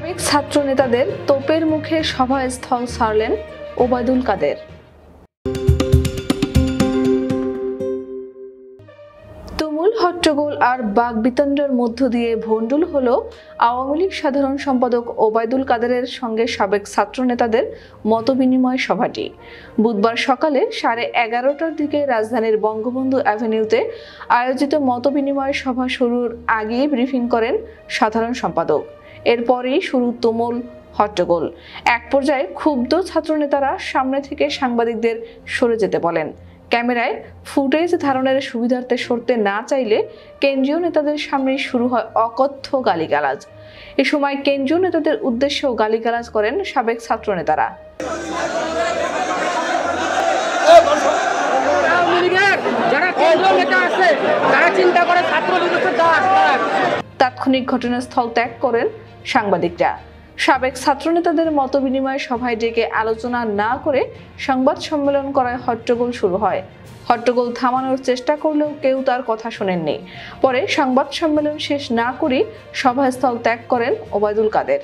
সাবেক ছাত্র নেতাদের তোপের মুখে সভাস্থল ছাড়লেন ওবায়দুল কাদের। তুমুল হট্টগোল আর বাকবিতণ্ডার মধ্য দিয়ে ভণ্ডুল হলো আওয়ামী লীগ সাধারণ সম্পাদক ওবায়দুল কাদেরের সঙ্গে সাবেক ছাত্র নেতাদের মতবিনিময় সভাটি। বুধবার সকালে 11:30টার দিকে রাজধানীর বঙ্গবন্ধু অ্যাভিনিউতে আয়োজিত মতবিনিময় সভা শুরুর আগেই ব্রিফিং করেন সাধারণ সম্পাদক। এরপরই শুরু তুমুল হট্টগোল। এক পর্যায়ে ক্ষুব্ধ ছাত্রনেতারা সামনে থেকে সাংবাদিকদের সরে যেতে বলেন। ক্যামেরায় ফুটেজ ধারণের সুবিধার্থে সরতে না চাইলে কেন্দ্রীয় নেতাদের সামনেই শুরু হয় অকথ্য গালিগালাজ। এ সময় কেন্দ্রীয় নেতাদের উদ্দেশ্যেও গালিগালাজ করেন সাবেক ছাত্র নেতারা। তাৎক্ষণিক ঘটনাস্থল ত্যাগ করেন সাংবাদিকরা। সাবেক ছাত্র নেতাদের মতবিনিময় সভায় ডেকে আলোচনা না করে সংবাদ সম্মেলন করায় হট্টগোল শুরু হয়। হট্টগোল থামানোর চেষ্টা করলেও কেউ তার কথা শোনেননি। পরে সংবাদ সম্মেলন শেষ না করেই সভাস্থল ত্যাগ করেন ওবায়দুল কাদের।